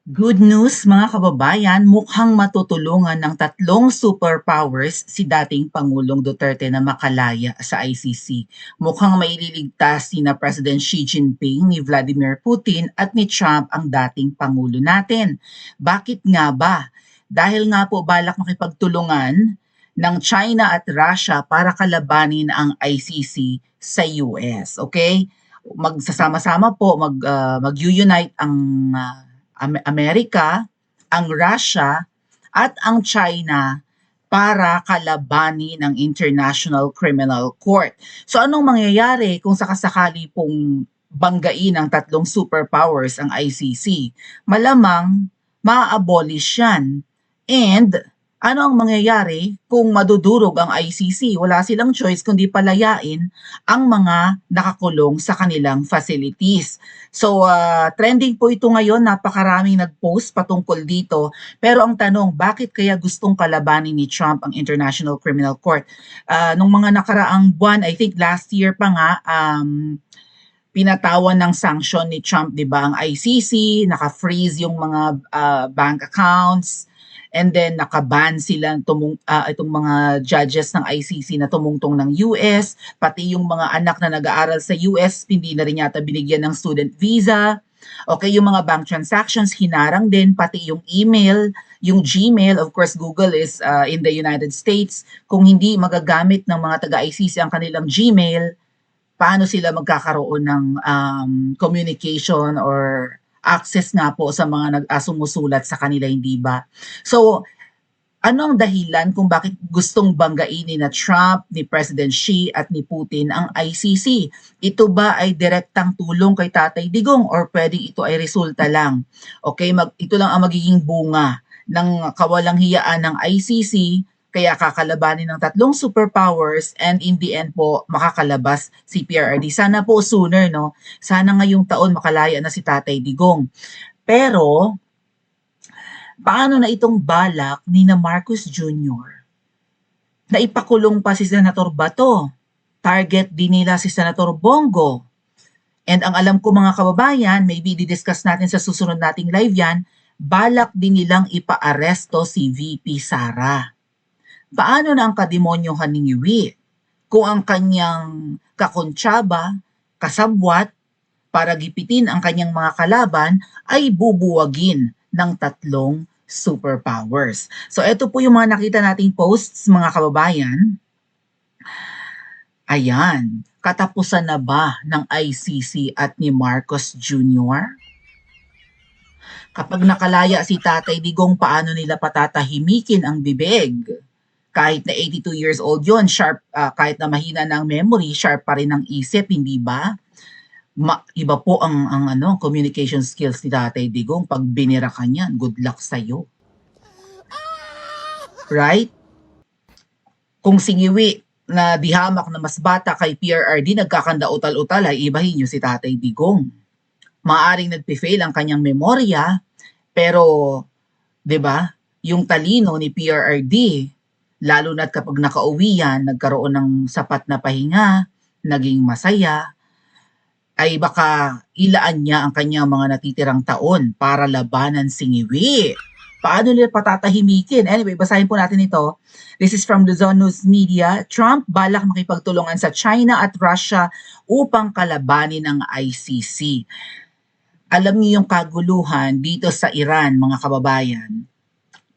Good news mga kababayan, mukhang matutulungan ng tatlong superpowers si dating Pangulong Duterte na makalaya sa ICC. Mukhang maililigtas sina President Xi Jinping, ni Vladimir Putin at ni Trump ang dating Pangulo natin. Bakit nga ba? Dahil nga po balak makipagtulungan ng China at Russia para kalabanin ang ICC sa US. Okay? Magsasama-sama po, mag-unite ang Amerika, ang Russia, at ang China para kalabanin ang International Criminal Court. So anong mangyayari kung sakasakali pong banggain ng tatlong superpowers ang ICC? Malamang ma-abolish yan. And ano ang mangyayari kung madudurog ang ICC? Wala silang choice kundi palayain ang mga nakakulong sa kanilang facilities. So, trending po ito ngayon, napakaraming nag-post patungkol dito. Pero ang tanong, bakit kaya gustong kalabanin ni Trump ang International Criminal Court? Nung mga nakaraang buwan, I think last year pa nga, pinatawan ng sanction ni Trump, 'di ba, ang ICC, naka-freeze yung mga bank accounts, and then naka-ban sila itong mga judges ng ICC na tumungtong ng US, pati yung mga anak na nag-aaral sa US, hindi na rin yata binigyan ng student visa. Okay, yung mga bank transactions hinarang din, pati yung email, yung Gmail, of course Google is in the United States. Kung hindi magagamit ng mga taga-ICC ang kanilang Gmail, paano sila magkakaroon ng communication or access nga po sa mga sumusulat sa kanila, hindi ba? So, ano ang dahilan kung bakit gustong banggain ni na Trump, ni President Xi at ni Putin ang ICC? Ito ba ay direktang tulong kay Tatay Digong or pwedeng ito ay resulta lang? Okay, ito lang ang magiging bunga ng kawalang hiyaan ng ICC, kaya kakalabanin ng tatlong superpowers and in the end po makakalabas si PRRD. Sana po sooner, no? Sana ngayong taon makalaya na si Tatay Digong. Pero paano na itong balak ni na Marcos Jr. na ipakulong pa si Senator Bato? Target din nila si Senator Bongo. And ang alam ko mga kababayan, maybe di-discuss natin sa susunod nating live yan, balak din nilang ipa-aresto si VP Sara. Paano na ang kademonyohan ni Yui kung ang kanyang kakontsaba, kasabwat, para gipitin ang kanyang mga kalaban ay bubuwagin ng tatlong superpowers. So ito po yung mga nakita nating posts mga kababayan. Ayan, katapusan na ba ng ICC at ni Marcos Jr.? Kapag nakalaya si Tatay Digong, paano nila patatahimikin ang bibig? Kahit na 82 years old yon, sharp, kahit na mahina ng memory, sharp pa rin ang isip, hindi ba? Iba po ang communication skills ni Tatay Digong. Pag binira ka niyan, good luck sa'yo. Right? Kung singiwi na dihamak na mas bata kay PRRD, nagkakanda utal-utal, ay ibahin niyo si Tatay Digong. Maaring nagpe-fail ang kanyang memorya, pero, 'di ba, yung talino ni PRRD, lalo na't kapag nakauwi yan, nagkaroon ng sapat na pahinga, naging masaya, ay baka ilaan niya ang kanyang mga natitirang taon para labanan si Ngiwi. Paano nila patatahimikin? Anyway, basahin po natin ito. This is from Luzon News Media. Trump balak makipagtulungan sa China at Russia upang kalabanin ang ICC. Alam niyo yung kaguluhan dito sa Iran, mga kababayan,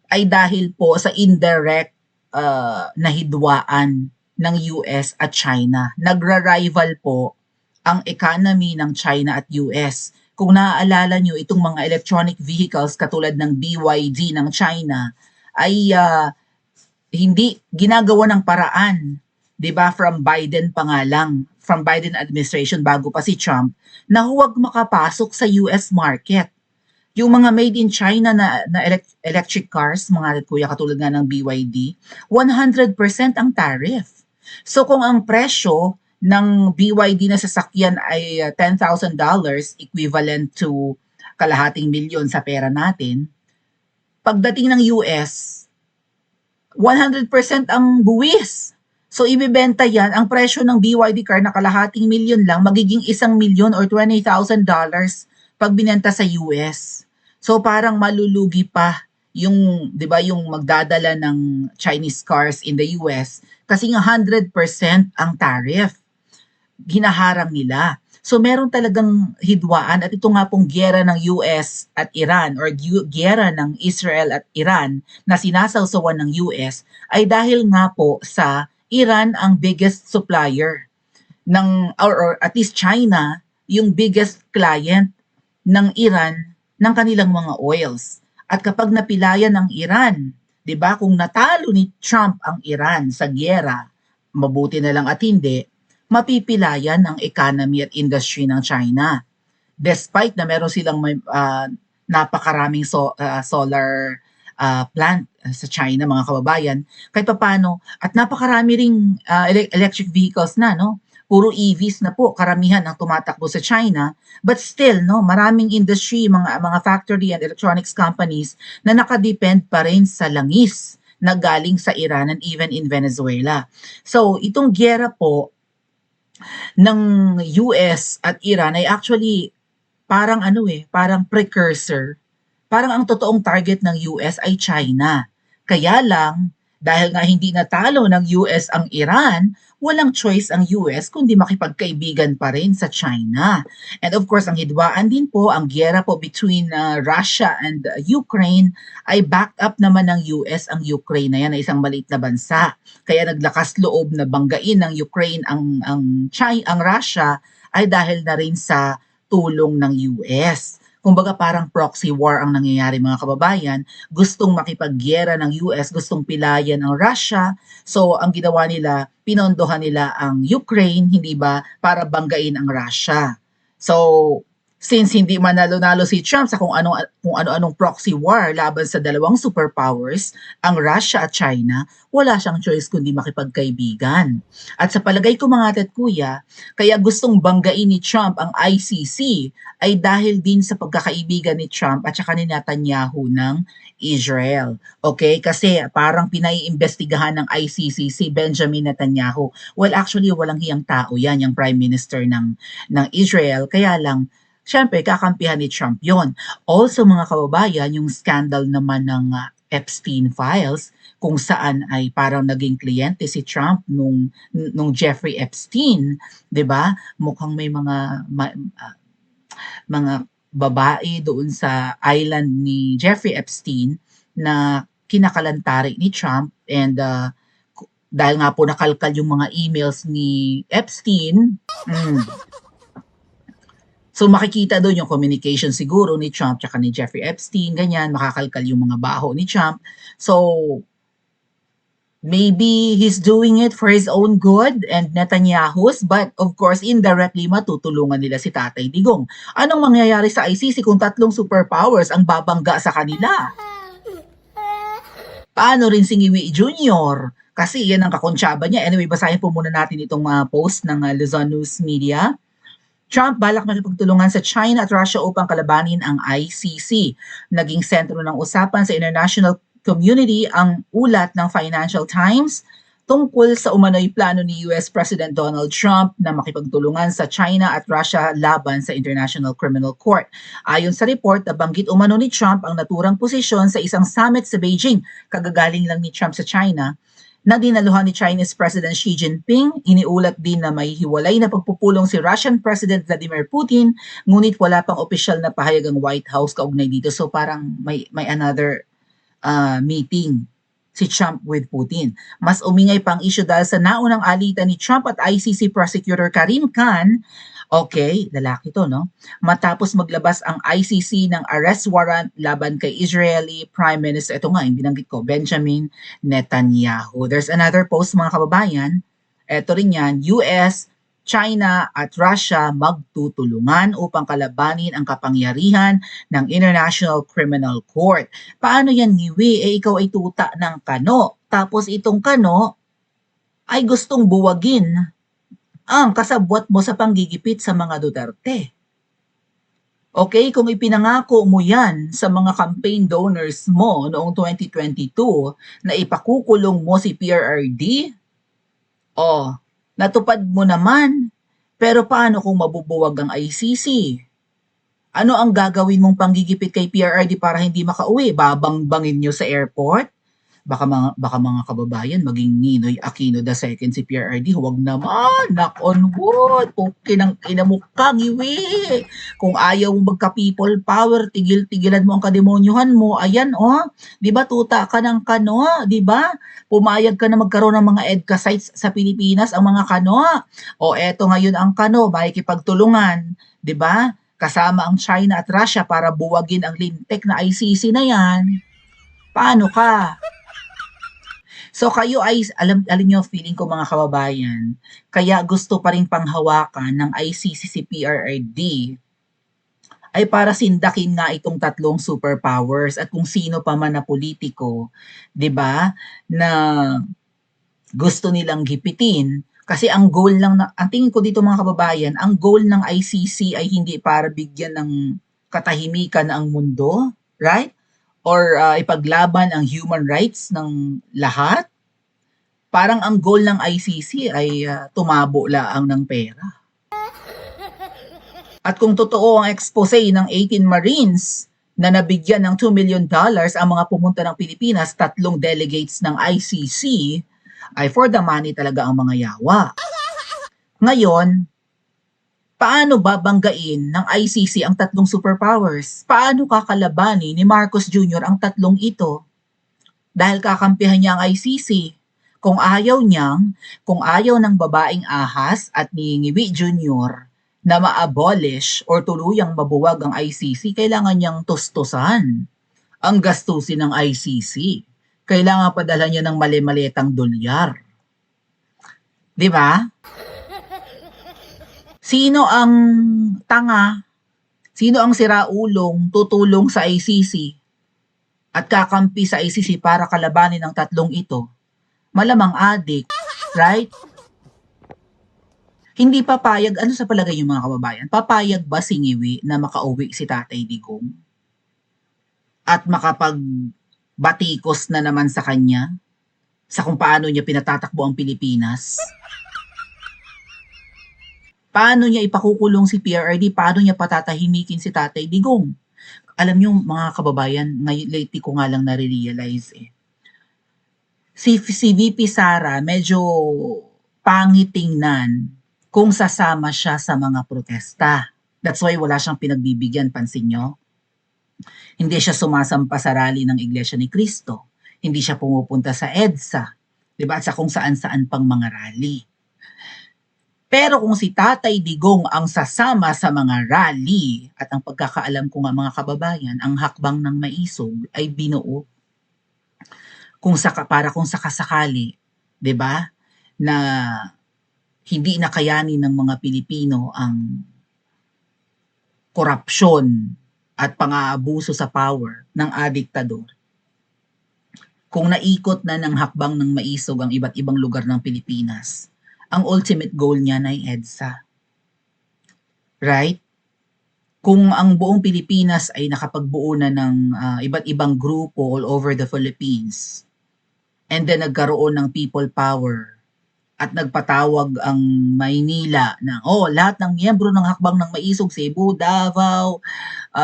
ay dahil po sa indirect na hidwaan ng US at China. Nagra-rival po ang economy ng China at US. Kung naaalala nyo, itong mga electronic vehicles katulad ng BYD ng China ay hindi ginagawa ng paraan, 'di ba, from Biden pa nga lang, from Biden administration bago pa si Trump, na huwag makapasok sa US market. Yung mga made in China na electric cars, mga kuya, katulad nga ng BYD, 100% ang tariff. So kung ang presyo ng BYD na sasakyan ay $10,000, equivalent to kalahating milyon sa pera natin, pagdating ng US, 100% ang buwis. So ibebenta yan, ang presyo ng BYD car na kalahating milyon lang, magiging $1,000,000 or $20,000 pag binenta sa US. So parang malulugi pa yung 'di ba yung magdadala ng Chinese cars in the US kasi nga 100% ang tariff hinaharang nila. So meron talagang hidwaan at ito nga pong giyera ng US at Iran or giyera ng Israel at Iran na sinasawsawan ng US ay dahil nga po sa Iran ang biggest supplier ng or at least China yung biggest client ng Iran ng kanilang mga oils. At kapag napilayan ng Iran, 'di ba, kung natalo ni Trump ang Iran sa giyera, mabuti na lang at hindi, mapipilayan ang economy at industry ng China. Despite na meron silang napakaraming solar plant sa China, mga kababayan, kahit papaano, at napakarami ring electric vehicles na, no? Puro EVs na po, karamihan ang tumatakbo sa China. But still, no, maraming industry, mga factory and electronics companies na nakadepend pa rin sa langis na galing sa Iran and even in Venezuela. So, itong giyera po ng US at Iran ay actually parang parang precursor. Parang ang totoong target ng US ay China. Kaya lang, dahil nga hindi natalo ng US ang Iran, walang choice ang US kundi makipagkaibigan pa rin sa China. And of course, ang hidwaan din po, ang giyera po between Russia and Ukraine ay backed up naman ng US ang Ukraine na yan na isang maliit na bansa. Kaya naglakas loob na banggain ng Ukraine ang Russia ay dahil na rin sa tulong ng US. Kumbaga parang proxy war ang nangyayari, mga kababayan. Gustong makipaggiyera ng US, gustong pilayan ang Russia. So ang ginawa nila, pinondohan nila ang Ukraine, hindi ba, para banggain ang Russia. So since hindi manalo-nalo si Trump sa kung ano-anong proxy war laban sa dalawang superpowers, ang Russia at China, wala siyang choice kundi makipagkaibigan. At sa palagay ko, mga ate at kuya, kaya gustong banggain ni Trump ang ICC ay dahil din sa pagkakaibigan ni Trump at saka ni Netanyahu ng Israel. Okay? Kasi parang pinaiimbestigahan ng ICC si Benjamin Netanyahu. Well, actually, walang hiyang tao yan, yung Prime Minister ng Israel. Kaya lang, syempre, kakampihan ni Trump yon. Also, mga kababayan, yung scandal naman ng Epstein Files, kung saan ay parang naging kliyente si Trump nung Jeffrey Epstein, 'di ba? Mukhang may mga babae doon sa island ni Jeffrey Epstein na kinakalantari ni Trump and dahil nga po nakalkal yung mga emails ni Epstein, so makikita doon yung communication siguro ni Trump tsaka ni Jeffrey Epstein, ganyan, makakalkal yung mga baho ni Trump. So maybe he's doing it for his own good and Netanyahu's, but of course indirectly matutulungan nila si Tatay Digong. Anong mangyayari sa ICC kung tatlong superpowers ang babangga sa kanila? Paano rin si Ngiwi Jr.? Kasi yan ang kakonsyaba niya. Anyway, basahin po muna natin itong post ng Luzon News Media. Trump balak makipagtulungan sa China at Russia upang kalabanin ang ICC. Naging sentro ng usapan sa international community ang ulat ng Financial Times tungkol sa umano'y plano ni US President Donald Trump na makipagtulungan sa China at Russia laban sa International Criminal Court. Ayon sa report, nabanggit umano ni Trump ang naturang posisyon sa isang summit sa Beijing. Kagagaling lang ni Trump sa China na dinaluhan ni Chinese President Xi Jinping. Iniulat din na may hiwalay na pagpupulong si Russian President Vladimir Putin, ngunit wala pang opisyal na pahayag ang White House kaugnay dito. So parang may another meeting si Trump with Putin. Mas umingay pang issue dahil sa naunang alitan ni Trump at ICC Prosecutor Karim Khan, okay, lalaki to, no? Matapos maglabas ang ICC ng arrest warrant laban kay Israeli Prime Minister, ito nga, yung binanggit ko, Benjamin Netanyahu. There's another post, mga kababayan. Ito rin yan, US, China at Russia magtutulungan upang kalabanin ang kapangyarihan ng International Criminal Court. Paano yan, Ngiwi? Ikaw ay tuta ng kano. Tapos itong kano ay gustong buwagin ang kasabwat mo sa panggigipit sa mga Duterte. Okay, kung ipinangako mo yan sa mga campaign donors mo noong 2022 na ipakukulong mo si PRRD, natupad mo naman. Pero paano kung mabubuwag ang ICC? Ano ang gagawin mong panggigipit kay PRRD para hindi makauwi? Babangbangin niyo sa airport? Baka mga kababayan maging Ninoy Aquino II si PRRD. Huwag naman, knock on wood. Pukin ang ina mo kang iwi. Kung ayaw mo magka-people power, tigil-tigilan mo ang kademonyuhan mo. Ayan, oh. Di ba tuta ka ng kano? Di ba? Pumayag ka na magkaroon ng mga EDCA sites sa Pilipinas, ang mga kano. O eto ngayon ang kano, makikipagtulungan. Di ba? Kasama ang China at Russia para buwagin ang lintek na ICC na yan. Paano ka? So kayo ay, alam nyo, feeling ko mga kababayan, kaya gusto pa rin panghawakan ng ICC si PRRD ay para sindakin nga itong tatlong superpowers at kung sino pa man na politiko, 'di ba, na gusto nilang gipitin. Kasi ang goal lang ang tingin ko dito mga kababayan, ang goal ng ICC ay hindi para bigyan ng katahimikan ang mundo, right? Or ipaglaban ang human rights ng lahat. Parang ang goal ng ICC ay tumabo laang ng pera. At kung totoo ang expose ng 18 Marines na nabigyan ng $2 million ang mga pumunta ng Pilipinas, tatlong delegates ng ICC, ay for the money talaga ang mga yawa. Ngayon, paano babanggain ng ICC ang tatlong superpowers? Paano kakalabanin ni Marcos Jr. ang tatlong ito? Dahil kakampihan niya ang ICC. Kung ayaw ng babaeng ahas at ni Ngiwi Jr. na ma-abolish or tuluyang mabuwag ang ICC, kailangan niyang tustusan ang gastusin ng ICC. Kailangan padala niya ng mali-malitang dolyar. Di ba? Sino ang tanga? Sino ang siraulong tutulong sa ICC at kakampi sa ICC para kalabanin ang tatlong ito? Malamang adik, right? Hindi papayag, ano sa palagay niyo mga kababayan? Papayag ba si Ngiwi na makauwi si Tatay Digong? At makapagbatikos na naman sa kanya? Sa kung paano niya pinatatakbo ang Pilipinas? Paano niya ipakukulong si PRRD? Paano niya patatahimikin si Tatay Digong? Alam niyo mga kababayan, lately ko nga lang nare-realize Si VP Sara medyo pangit tingnan kung sasama siya sa mga protesta. That's why wala siyang pinagbibigyan, pansin nyo? Hindi siya sumasampa sa rally ng Iglesia ni Cristo. Hindi siya pumupunta sa EDSA. Diba? At sa kung saan-saan pang mga rally. Pero kung si Tatay Digong ang sasama sa mga rally, at ang pagkakaalam ko nga mga kababayan, ang hakbang ng maisog ay binuo para kung sakasakali, 'di ba? Na hindi nakayanin ng mga Pilipino ang korupsyon at pang-aabuso sa power ng adiktador. Kung naikot na ng hakbang ng maisog ang iba't ibang lugar ng Pilipinas, ang ultimate goal niya ay EDSA. Right? Kung ang buong Pilipinas ay nakapagbuo na ng iba't ibang grupo all over the Philippines, and then nagkaroon ng people power at nagpatawag ang Maynila na lahat ng miyembro ng hakbang ng maisog, Cebu, Davao,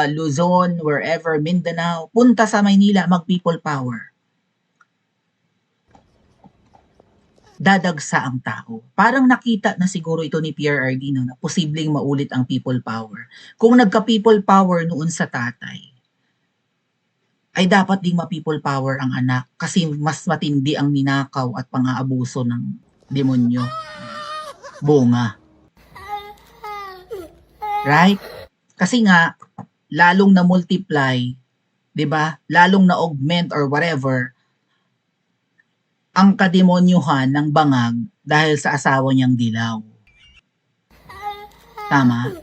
Luzon, wherever, Mindanao, punta sa Maynila mag-people power. Dadagsa ang tao. Parang nakita na siguro ito ni PRRD na posibleng maulit ang people power. Kung nagka-people power noon sa tatay, ay dapat ding ma-people power ang anak kasi mas matindi ang ninakaw at pang-aabuso ng demonyo. Bunga. Right? Kasi nga, lalong na-multiply, 'di ba? Lalong na-augment or whatever, ang kademonyuhan ng bangag dahil sa asawa niyang dilaw. Tama?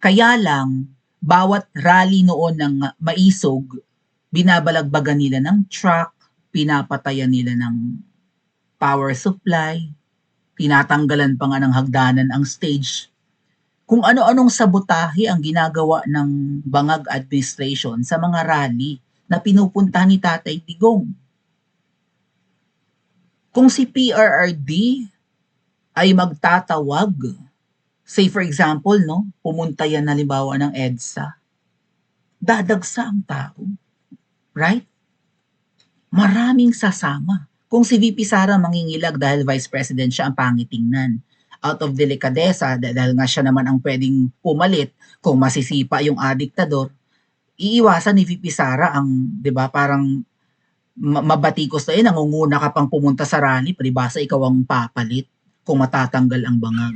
Kaya lang, bawat rally noon ng maisog, binabalagbagan nila ng truck, pinapatayan nila ng power supply, tinatanggalan pa nga ng hagdanan ang stage. Kung ano-anong sabotahe ang ginagawa ng bangag administration sa mga rally na pinupunta ni Tatay Digong. Kung si PRRD ay magtatawag Say for example 'no, pumunta yan halimbawa ng EDSA, dadagsa ang tao, right? Maraming sasama. Kung si VP Sara mangingilag dahil Vice President siya, ang pangit tingnan. Out of delikadesa, dahil nga siya naman ang pwedeng pumalit kung masisipa yung diktador, iiwasan ni VP Sara ang, 'di ba, parang mabatikos na nangunguna ka pang pumunta sa rally, palibhasa ikaw ang papalit kung matatanggal ang bangag.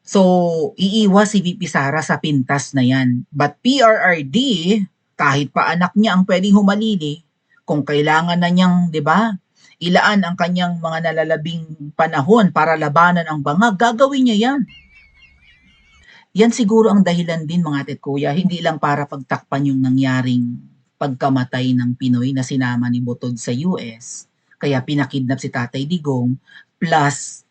So, iiwas si VP Sara sa pintas na yan. But PRRD, kahit pa anak niya ang pwedeng humalili, kung kailangan na niyang, 'di ba, ilaan ang kanyang mga nalalabing panahon para labanan ang bangag, gagawin niya yan. Yan siguro ang dahilan din mga ate at kuya, hindi lang para pagtakpan yung nangyaring pagkamatay ng Pinoy na sinama ni Butod sa US, kaya pinakidnap si Tatay Digong, plus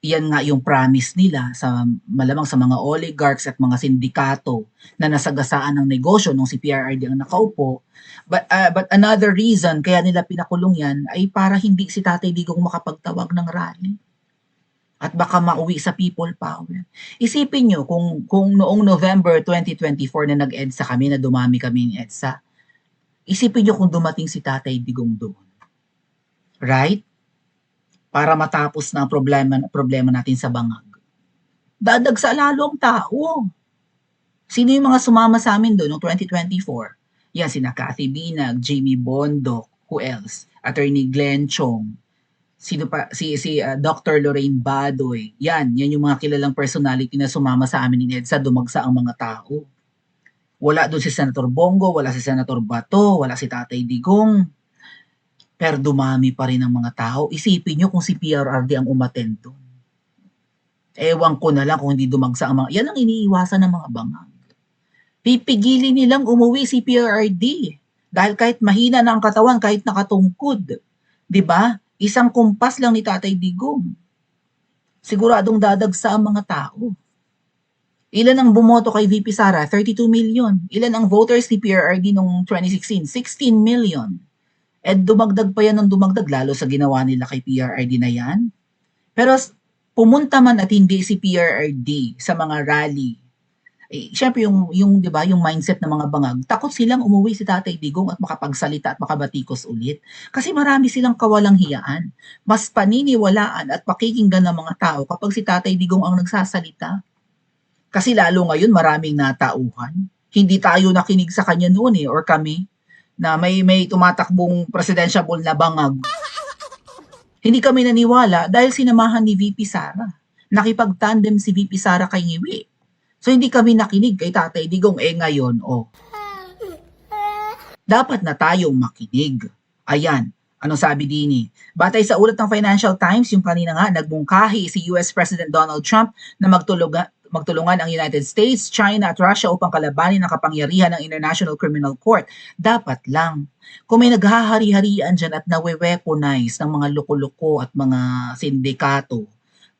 yan nga yung promise nila sa malamang sa mga oligarchs at mga sindikato na nasagasaan ng negosyo nung si PRRD ang nakaupo. But another reason kaya nila pinakulong yan ay para hindi si Tatay Digong makapagtawag ng rally. At baka mauwi sa people power. Isipin nyo kung noong November 2024 na nag-EDSA kami, na dumami kami ng EDSA, isipin nyo kung dumating si Tatay Digong doon. Right? Para matapos na problema natin sa bangag. Dadagsa lalo ang tao. Sino yung mga sumama sa amin doon noong 2024? Yan, sina Cathy Binag, Jamie Bondoc, who else? Attorney Glenn Chong, sino pa, si Dr. Lorraine Badoy. Yan yung mga kilalang personality na sumama sa amin ni EDSA, dumagsa ang mga tao. Wala doon si Senator Bongo, wala si Senator Bato, wala si Tatay Digong. Pero dumami pa rin ang mga tao. Isipin nyo kung si PRRD ang umattend doon. Ewan ko na lang kung hindi dumagsa ang mga... Yan ang iniiwasan ng mga bangag. Pipigilin nilang umuwi si PRRD. Dahil kahit mahina na ang katawan, kahit nakatungkod. 'Di ba? Isang kumpas lang ni Tatay Digong. Siguradong dadagsa ang mga tao. Ilan ang bumoto kay VP Sara? 32 million. Ilan ang voters ni PRRD noong 2016? 16 million. And dumagdag pa yan ng dumagdag, lalo sa ginawa nila kay PRRD na yan. Pero pumunta man at hindi si PRRD sa mga rally, syempre yung 'di ba, yung mindset ng mga bangag, takot silang umuwi si Tatay Digong at makapagsalita at makabatikos ulit. Kasi marami silang kawalang hiyaan. Mas paniniwalaan at pakikinggan ng mga tao kapag si Tatay Digong ang nagsasalita. Kasi lalo ngayon maraming natauhan. Hindi tayo nakinig sa kanya noon or kami, na may tumatakbong presidential na bangag. Hindi kami naniwala dahil sinamahan ni VP Sara. Nakipag-tandem si VP Sara kay Ngiwi. So hindi kami nakinig kay Tatay Digong. Ngayon, dapat na tayong makinig. Ayan, anong sabi din batay sa ulat ng Financial Times, yung kanina nga, nagmungkahi si US President Donald Trump na magtulungan ang United States, China at Russia upang kalabanin ang kapangyarihan ng International Criminal Court. Dapat lang. Kung may naghahari-harian dyan at nawe-weaponize ng mga loko-loko at mga sindikato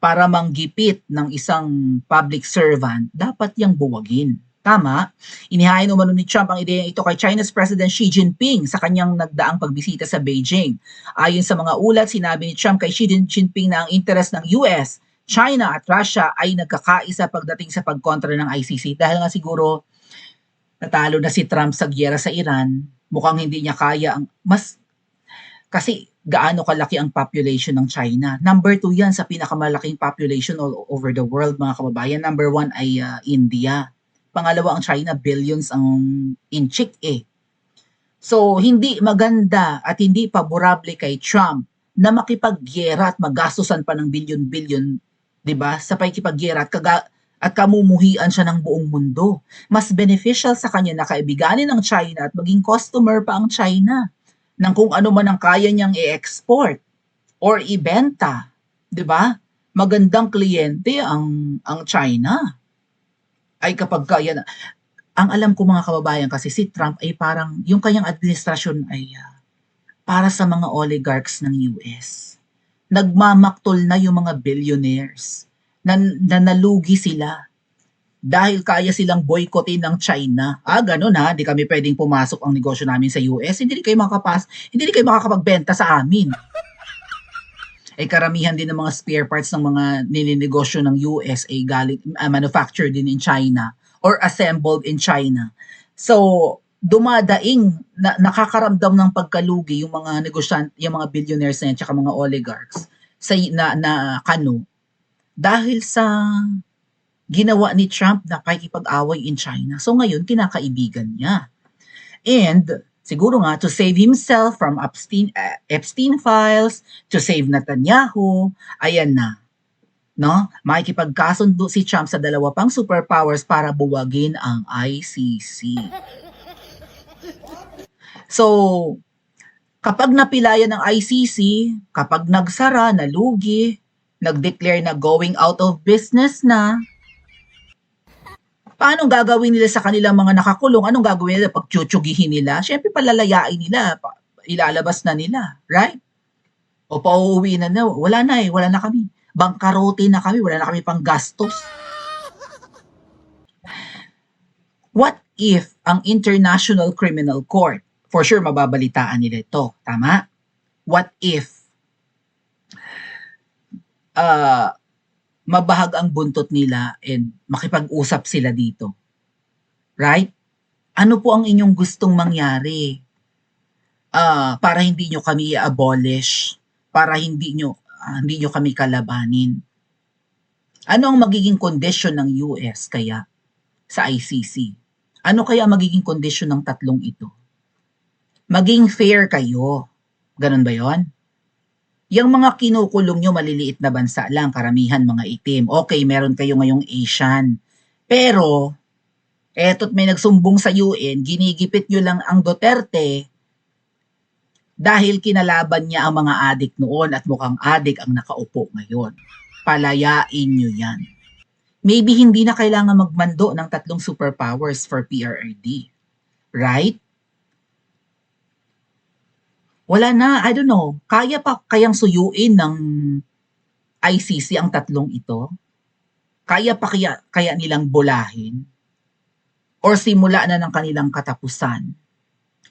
para manggipit ng isang public servant, dapat yang buwagin. Tama? Inihain umano ni Trump ang ideya ito kay China's President Xi Jinping sa kanyang nagdaang pagbisita sa Beijing. Ayon sa mga ulat, sinabi ni Trump kay Xi Jinping na ang interes ng US, China at Russia ay nagkakaisa pagdating sa pagkontra ng ICC dahil nga siguro natalo na si Trump sa gyera sa Iran, mukhang hindi niya kaya kasi gaano kalaki ang population ng China. Number 2 yan sa pinakamalaking population all over the world, mga kababayan. Number 1 ay India. Pangalawa ang China, billions ang inchik So hindi maganda at hindi paborable kay Trump na makipaggyera at magastusan pa ng bilyon-bilyon, 'di ba? Sa pakikipagyera at kamumuhian siya ng buong mundo. Mas beneficial sa kanya na kaibiganin ng China at maging customer pa ang China ng kung ano man ang kaya niyang i-export or ibenta, 'di ba? Magandang kliyente ang China. Ay kapag kaya ang alam ko mga kababayan kasi si Trump ay parang yung kanyang administrasyon ay para sa mga oligarchs ng US. Nagmamaktol na yung mga billionaires na nalugi sila dahil kaya silang boycottin ng China. Ganun di kami pwedeng pumasok ang negosyo namin sa US. Hindi kayo makakapagbenta sa amin. Eh, karamihan din ng mga spare parts ng mga nininegosyo ng US ay manufactured din in China or assembled in China. So, dumadaing nakakaramdam ng pagkalugi yung mga yung mga billionaires na yan tsaka mga oligarchs sa na kano dahil sa ginawa ni Trump na pakikipag-away in China. So ngayon kinakaibigan niya. And siguro nga to save himself from Epstein files, to save Netanyahu, ayan na, no? Makikipagkasundo si Trump sa dalawa pang superpowers para buwagin ang ICC. So, kapag napilayan ng ICC, kapag nagsara, nalugi, nag-declare na going out of business na, paano gagawin nila sa kanilang mga nakakulong? Anong gagawin nila? Pagtsutyugihin nila? Siyempre palalayain nila, ilalabas na nila, right? O pauuwi na na, wala na wala na kami. Bangkarote na kami, wala na kami pang gastos. What if ang International Criminal Court, for sure mababalitaan nila ito, tama? What if mabahag ang buntot nila and makipag-usap sila dito? Right? Ano po ang inyong gustong mangyari? Para hindi nyo kami i-abolish, para hindi nyo kami kalabanin. Ano ang magiging kondisyon ng US kaya sa ICC? Ano kaya magiging kondisyon ng tatlong ito? Maging fair kayo. Ganun ba yon? Yung mga kinukulong nyo, maliliit na bansa lang, karamihan mga itim. Okay, meron kayo ngayong Asian. Pero, eto't may nagsumbong sa UN, ginigipit nyo lang ang Duterte dahil kinalaban niya ang mga adik noon at mukhang adik ang nakaupo ngayon. Palayain nyo yan. Maybe hindi na kailangan magmando ng tatlong superpowers for PRRD. Right? Wala na, I don't know. Kaya pa kayang suyuin ng ICC ang tatlong ito? Kaya pa kaya nilang bulahin? Or simula na ng kanilang katapusan?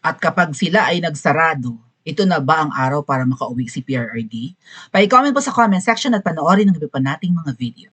At kapag sila ay nagsarado, ito na ba ang araw para makauwi si PRRD? Pa-comment po sa comment section at panoorin ang iba pa nating mga video.